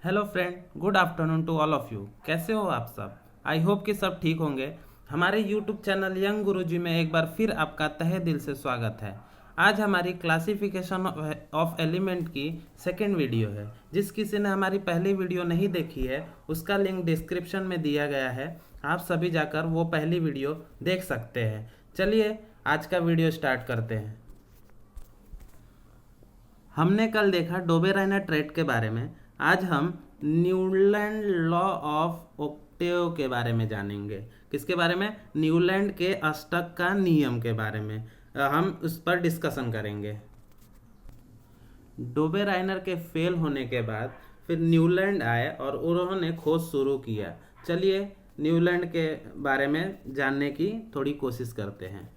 Hello friend, good afternoon to all of you. कैसे हो आप सब? आई होप कि सब ठीक होंगे। हमारे यूट्यूब चैनल यंग गुरुजी में एक बार फिर आपका तहे दिल से स्वागत है। आज हमारी क्लासिफिकेशन ऑफ एलिमेंट की सेकेंड वीडियो है। जिस किसी ने हमारी पहली वीडियो नहीं देखी है उसका लिंक डिस्क्रिप्शन में दिया गया है, आप सभी जाकर वो पहली वीडियो देख सकते हैं। चलिए आज का वीडियो स्टार्ट करते हैं। हमने कल देखा डोबेराइनर ट्रेट के बारे में। आज हम न्यूलैंड लॉ ऑफ ओक्टेव के बारे में जानेंगे। किसके बारे में? न्यूलैंड के अष्टक का नियम के बारे में हम उस पर डिस्कशन करेंगे। डोबेराइनर के फेल होने के बाद फिर न्यूलैंड आए और उन्होंने खोज शुरू किया। चलिए न्यूलैंड के बारे में जानने की थोड़ी कोशिश करते हैं।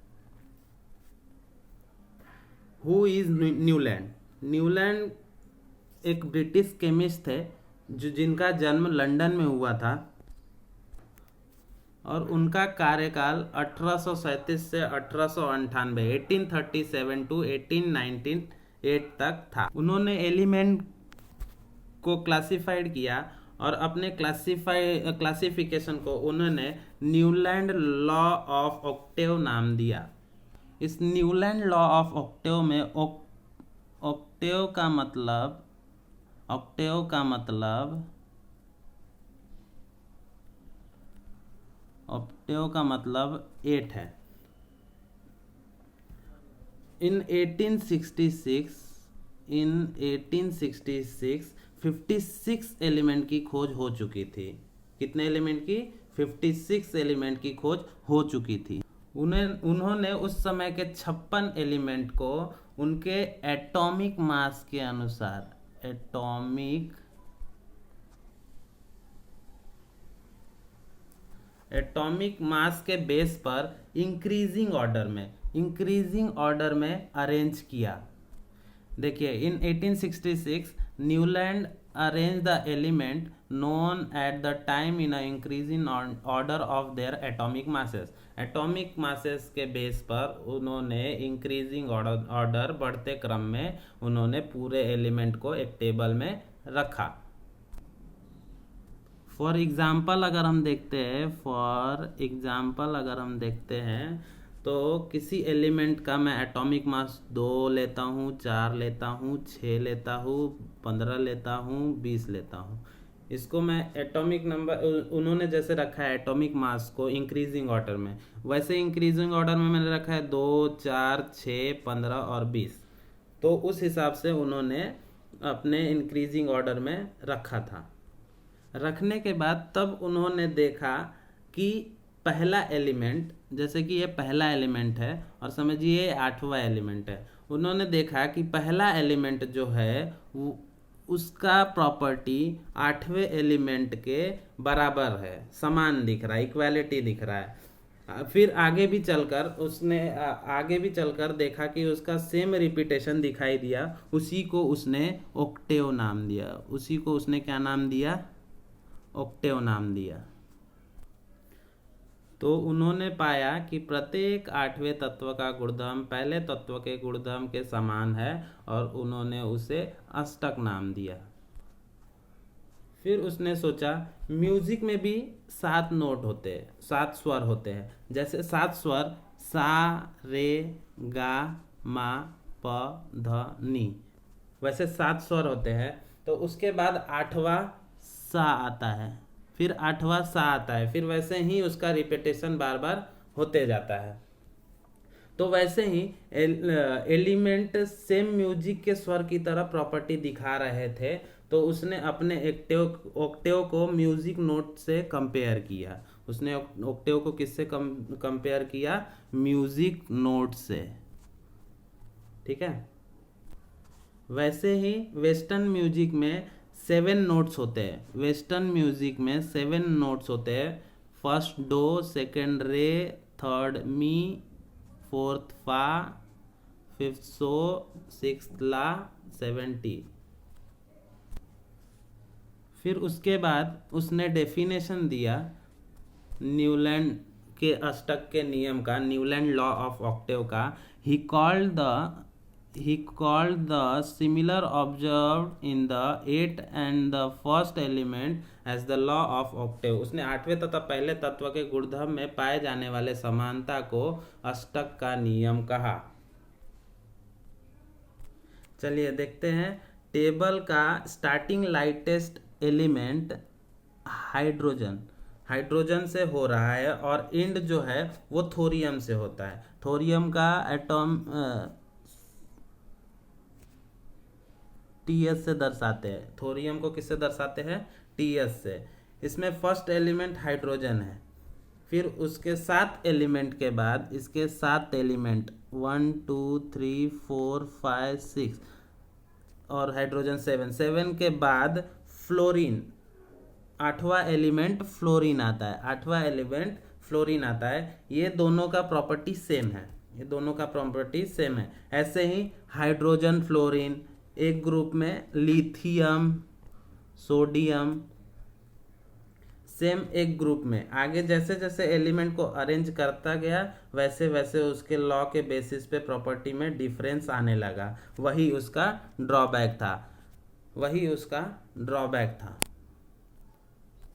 Who is Newland? न्यूलैंड एक ब्रिटिश केमिस्ट थे जो जिनका जन्म लंदन में हुआ था और उनका कार्यकाल 1837 से 1898 1837 टू 1898 तक था। उन्होंने एलिमेंट को क्लासिफाइड किया और अपने क्लासिफिकेशन को उन्होंने न्यूलैंड लॉ ऑफ ऑक्टेव नाम दिया। इस न्यूलैंड लॉ ऑफ ऑक्टेव में ऑक्टेव का मतलब ऑक्टेव का मतलब 8 है। इन 1866 56 एलिमेंट की खोज हो चुकी थी। कितने एलिमेंट की? 56 एलिमेंट की खोज हो चुकी थी। उन्होंने उस समय के 56 एलिमेंट को उनके एटॉमिक मास के अनुसार एटॉमिक मास के बेस पर इंक्रीजिंग ऑर्डर में अरेंज किया। देखिए in 1866 Newland arrange the element known at the time in a increasing order of their atomic masses। Atomic masses के बेस पर उन्होंने इंक्रीजिंग ऑर्डर बढ़ते क्रम में उन्होंने पूरे एलिमेंट को एक टेबल में रखा। फॉर एग्जाम्पल अगर हम देखते हैं तो किसी एलिमेंट का मैं एटॉमिक मास 2 लेता हूँ, 4 लेता हूँ, 6 लेता हूँ, 15 लेता हूँ, 20 लेता हूँ। इसको मैं एटॉमिक नंबर उन्होंने जैसे रखा है एटॉमिक मास को इंक्रीजिंग ऑर्डर में, वैसे इंक्रीजिंग ऑर्डर में मैंने रखा है 2, 4, 6, 15 और 20। तो उस हिसाब से उन्होंने अपने इंक्रीजिंग ऑर्डर में रखा था। रखने के बाद तब उन्होंने देखा कि पहला एलिमेंट, जैसे कि ये पहला एलिमेंट है और समझिए 8वां एलिमेंट है। उन्होंने देखा कि पहला एलिमेंट जो है वो उसका प्रॉपर्टी 8वें एलिमेंट के बराबर है, समान दिख रहा है, इक्वालिटी दिख रहा है। फिर आगे भी चलकर देखा कि उसका सेम रिपीटेशन दिखाई दिया। उसी को उसने ऑक्टेव नाम दिया। उसी को उसने क्या नाम दिया? ऑक्टेव नाम दिया। तो उन्होंने पाया कि प्रत्येक 8वें तत्व का गुणधर्म पहले तत्व के गुणधर्म के समान है और उन्होंने उसे अष्टक नाम दिया। फिर उसने सोचा म्यूजिक में भी 7 स्वर होते हैं। जैसे 7 स्वर सा, रे, गा, मा, प, ध, नी, वैसे 7 स्वर होते हैं। तो उसके बाद 8वां सा आता है, फिर 8वां सा आता है, फिर वैसे ही उसका रिपीटेशन बार बार होते जाता है। तो वैसे ही एलिमेंट सेम म्यूजिक के स्वर की तरह प्रॉपर्टी दिखा रहे थे। तो उसने अपने ऑक्टेव को म्यूजिक नोट से कंपेयर किया। उसने ऑक्टेव को किससे कंपेयर किया? म्यूजिक नोट से। ठीक है। वैसे ही वेस्टर्न म्यूजिक में 7 नोट्स होते हैं। वेस्टर्न म्यूजिक में 7 नोट्स होते हैं। फर्स्ट डो, सेकंड रे, थर्ड मी, फोर्थ फा, फिफ्थ सो, सिक्स्थ ला, 7 टी। फिर उसके बाद उसने डेफिनेशन दिया न्यूलैंड के अष्टक के नियम का, न्यूलैंड लॉ ऑफ ऑक्टेव का। He called the he called the similar observed in the 8th and the first element as the law of octave। उसने आठवें तथा पहले तत्व के गुणधर्म में पाए जाने वाले समानता को अष्टक का नियम कहा। चलिए देखते हैं टेबल का starting lightest element hydrogen, hydrogen से हो रहा है और एंड जो है वो थोरियम से होता है। थोरियम का एटॉम टीएस से दर्शाते हैं। थोरियम को किससे दर्शाते हैं? टीएस से। इसमें फर्स्ट एलिमेंट हाइड्रोजन है, फिर उसके 7 एलिमेंट के बाद इसके 7 एलिमेंट 1 2 3 4 5 6 और हाइड्रोजन 7 के बाद फ्लोरीन, 8वां एलिमेंट फ्लोरीन आता है। 8वां एलिमेंट फ्लोरीन आता है। ये दोनों का प्रॉपर्टी सेम है, ये दोनों का प्रॉपर्टी सेम है। ऐसे ही हाइड्रोजन फ्लोरीन एक ग्रुप में, लिथियम सोडियम सेम एक ग्रुप में। आगे जैसे जैसे एलिमेंट को अरेंज करता गया वैसे वैसे उसके लॉ के बेसिस पे प्रॉपर्टी में डिफरेंस आने लगा। वही उसका ड्रॉबैक था, वही उसका ड्रॉबैक था।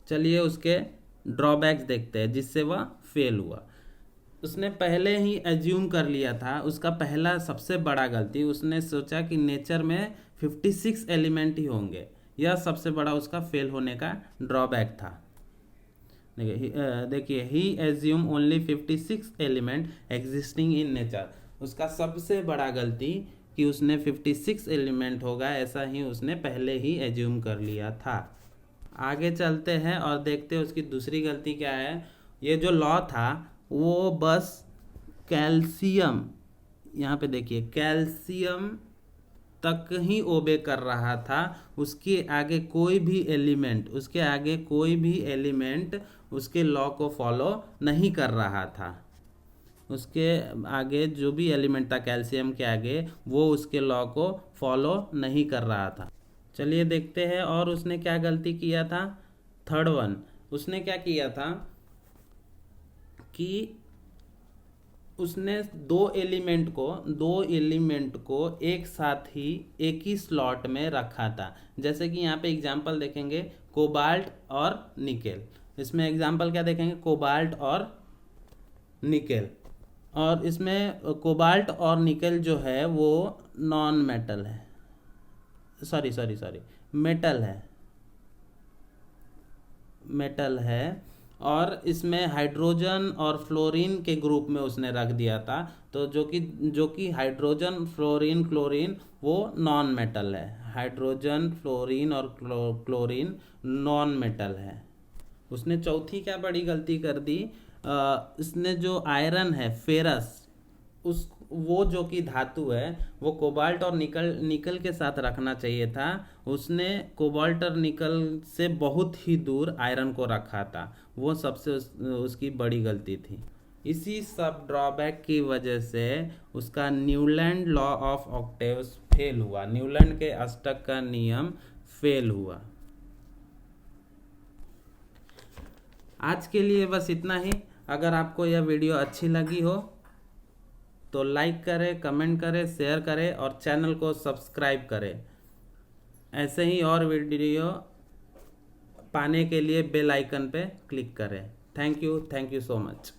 चलिए उसके ड्रॉबैक्स देखते हैं जिससे वह फेल हुआ। उसने पहले ही एज्यूम कर लिया था, उसका पहला सबसे बड़ा गलती, उसने सोचा कि नेचर में 56 एलिमेंट ही होंगे। यह सबसे बड़ा उसका फेल होने का ड्रॉबैक था। देखिए he assume only 56 element existing in nature. उसका सबसे बड़ा गलती कि उसने 56 एलिमेंट होगा ऐसा ही उसने पहले ही एज्यूम कर लिया था। आगे चलते हैं और देखते हैं उसकी दूसरी गलती क्या है। ये जो लॉ था वो बस कैल्शियम, यहाँ पे देखिए कैल्शियम तक ही ओबे कर रहा था। उसके आगे कोई भी एलिमेंट, उसके आगे कोई भी एलिमेंट उसके लॉ को फॉलो नहीं कर रहा था। उसके आगे जो भी एलिमेंट था कैल्शियम के आगे वो उसके लॉ को फॉलो नहीं कर रहा था। चलिए देखते हैं और उसने क्या गलती किया था। थर्ड वन, उसने क्या किया था कि उसने दो एलिमेंट को एक साथ ही एक ही स्लॉट में रखा था। जैसे कि यहाँ पे एग्जांपल देखेंगे कोबाल्ट और निकेल। इसमें एग्जांपल क्या देखेंगे? कोबाल्ट और निकेल। और इसमें कोबाल्ट और निकेल जो है वो नॉन मेटल है, सॉरी मेटल है। और इसमें हाइड्रोजन और फ्लोरीन के ग्रुप में उसने रख दिया था। तो जो कि हाइड्रोजन फ्लोरीन क्लोरीन वो नॉन मेटल है। हाइड्रोजन फ्लोरीन और क्लोरीन नॉन मेटल है। उसने चौथी क्या बड़ी गलती कर दी, इसने जो आयरन है फेरस, वो जो कि धातु है वो कोबाल्ट और निकल के साथ रखना चाहिए था। उसने कोबाल्ट और निकल से बहुत ही दूर आयरन को रखा था। वो सबसे उसकी बड़ी गलती थी। इसी सब ड्रॉबैक की वजह से उसका Newland law of octaves fail हुआ। न्यूलैंड के अष्टक का नियम फेल हुआ। आज के लिए बस इतना ही। अगर आपको यह वीडियो अच्छी लगी हो तो लाइक करें, कमेंट करें, शेयर करें और चैनल को सब्सक्राइब करें। ऐसे ही और वीडियो पाने के लिए बेल आइकन पे क्लिक करें। Thank you so much.